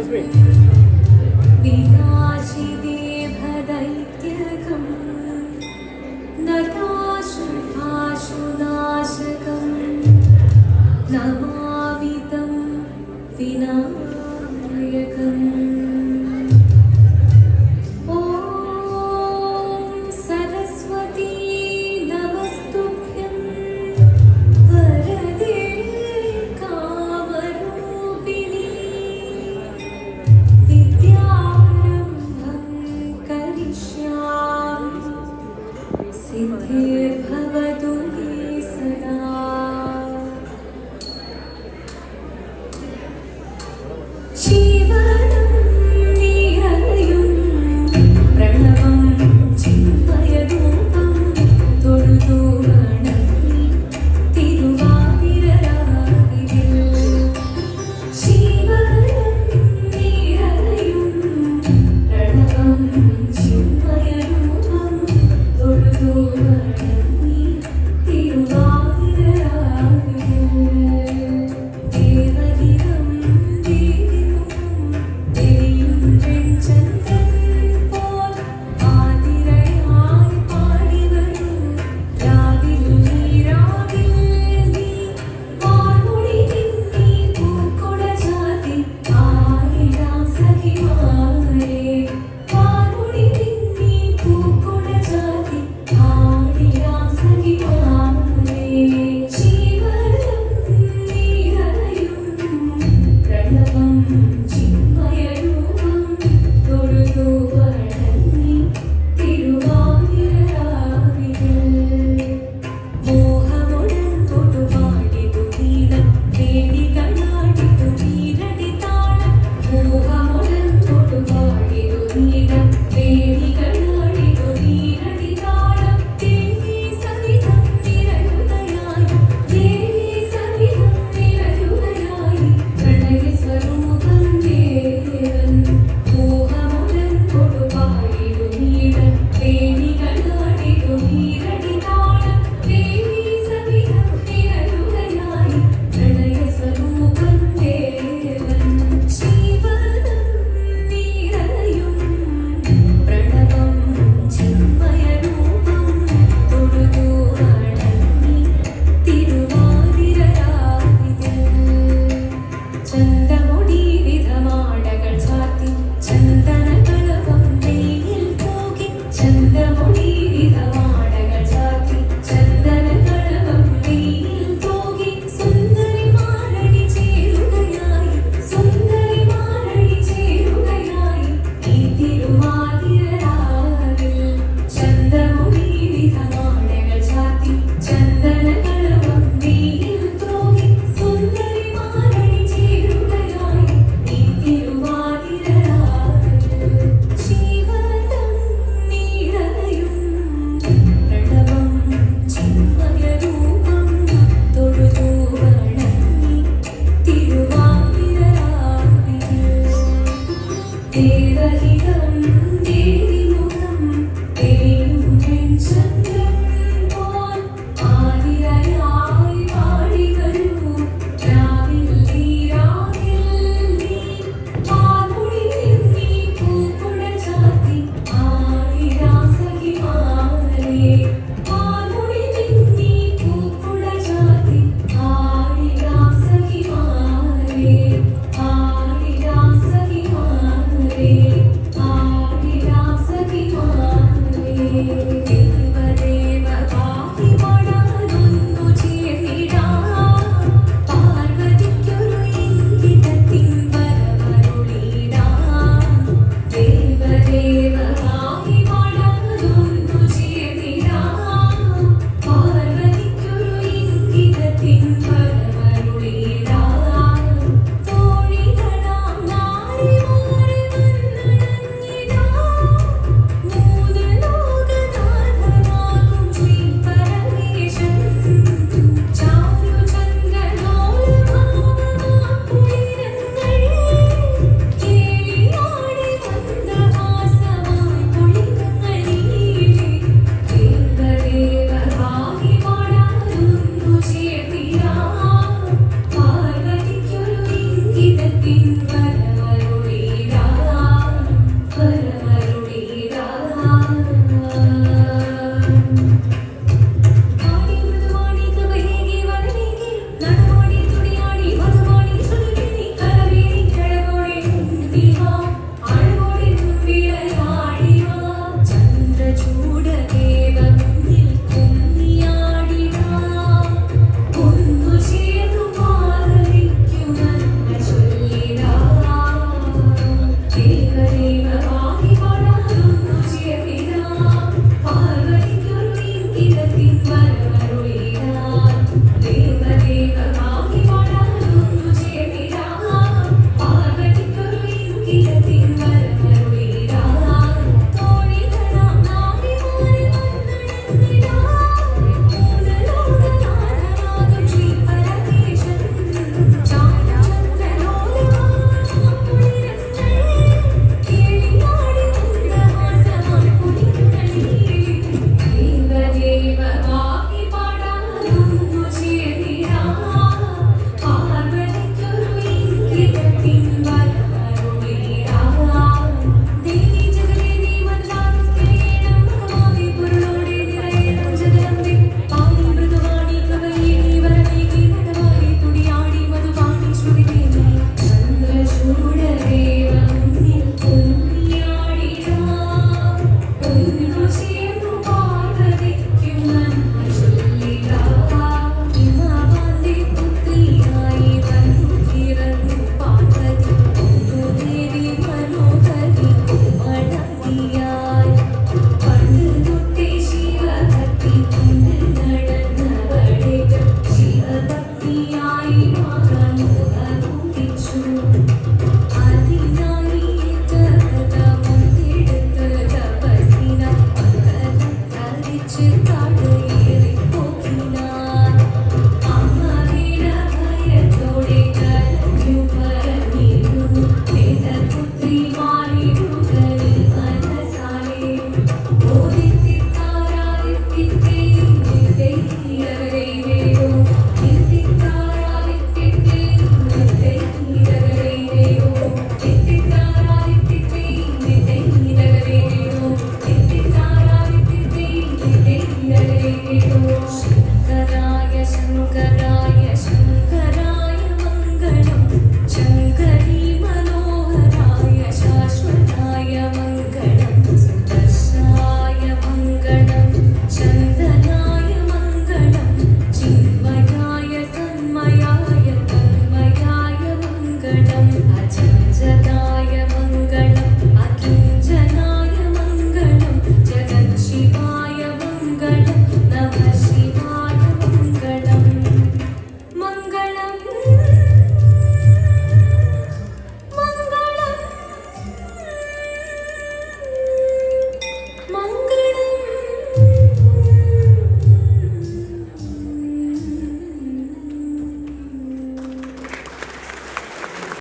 विनाशिदेभदैत्यकं नताशुभाशुनाशकं नमामि तं विनायकम्। सिद्धिर्भवतु मे सदा। जीवनं निरयुं प्रणवं चिन्मयरूपं തൊഴുതു വണങ്ങി തിരുവാതിരരാവിൽ। ജീവനം നിറയും പ്രണവം ചിന്മയരൂപം തൊഴുതു വണങ്ങി തിരുവാതിരരാവിൽ। ദേവഗീതം ദേവിമുഖം തെളിയും വെൺചന്ദ്രൻ പോൽ ആതിരയായി പാടിവരൂ രാവിൽ നീ വാൻമൊഴി നിന്നീ പൂക്കൊട ചാർത്തി ആയിടാം സഖിമാരെ। വാൻമൊഴി നിന്നീ പൂക്കൊട ചാർത്തി ആയിടാം സഖിമാരെ। ജീവനം നിറയും പ്രണവം ചിന്മയരൂപം തൊഴുതു വണങ്ങി തിരുവാതിരരാവിൽ। മോഹമുടൻ തൊട്ടുപാടിതു വീണം വേദികളാടിതു വീരടി താളം। മോഹമുടൻ തൊട്ടുപാടിതു വീണം വേദികളാടിതു വീരടി താളം। ദേവി സവിധം നിരയുകയായി ദേവി സവിധം നിരയുകയായി പ്രണയസ്വരൂപം ദേവൻ। മോഹമുടൻ തൊട്ടുപാടിതു വീണം വേദികളാടിതു വീരടി താളം। ദേവി സവിധം നിരയുകയായി പ്രണയസ്വരൂപം ദേവൻ। ജീവനം നിറയും പ്രണവം ചിന്മയരൂപം തൊഴുതു വണങ്ങി തിരുവാതിരരാവിൽ। ചന്ദമുടി വിധമാടകൾ ചാർത്തി ചന്ദനകളഭം നെയ്യിൽ തൂകി। ചന്ദമുടി വിധമാടകൾ ചാർത്തി ചന്ദനകളഭം നെയ്യിൽ തൂകി। സുന്ദരിമാരണി ചേരുകയായി സുന്ദരിമാരണി ചേരുകയായി ഈ തിരുവാതിരരാവിൽ। ചന്ദമുടി വിധമാടകൾ ചാർത്തി ചന്ദനകളഭം നെയ്യിൽ തൂകി। സുന്ദരിമാരണി ചേരുകയായി ഈ തിരുവാതിരരാവിൽ। ജീവനം നിറയും പ്രണവം ചിന്മയരൂപം തൊഴുതു വണങ്ങി തിരുവാതിരരാവിൽ। ദേവഗീതം ദേവിമുഖം തെളിയും വെൺചന്ദ്രൻ പോൽ ആതിരയായി പാടിവരൂ രാവിൽ നീ വാൻമൊഴി നിന്നീ പൂക്കൊട ചാർത്തി ആയിടാം സഖിമാരെ। വാൻമൊഴി നിന്നീ പൂക്കൊട ചാർത്തി ആയിടാം സഖിമാരെ। ആയിടാം സഖിമാരെ ആയിടാം സഖിമാരെ। ദേവദേവ ഭാവി പാടാനൊന്നു ചേർന്നിടാം പാർവതിക്കൊരു ഇംഗിതത്തിൻ വരമരുളിടാം। ദേവദേവ ഭാവി പാടാനൊന്നു ചേർന്നിടാം പാർവതിക്കൊരു ഇംഗിതത്തിൻ വരമരുളിടാം। തോഴികളാം നാരിമാരെ വന്നണഞ്ഞിടാം മൂന്ന് ലോകനാഥനാകും ശ്രീ പരമേശൻ। ചാരുചന്ദ്രലോലഭാവമാം കുളിരങ്ങൾ കേളിയാടി മന്ദഹാസമായി കുളിരങ്ങളിലേ। ദേവദേവ ഭാവി പാടാനൊന്നു ചേർന്നിടാം പാർവതിക്കൊരു ഇംഗിതത്തിൻ വരമരുളിടാം। ശങ്കരായ ശങ്കരായ ശങ്കരായ മംഗളം ശങ്കരീ മനോഹരായ ശാശ്വതായ മംഗളം സുദർശനായ മംഗളം ചന്ദനായ മംഗളം ചിന്മയായ സന്മയായ തന്മയായ മംഗളം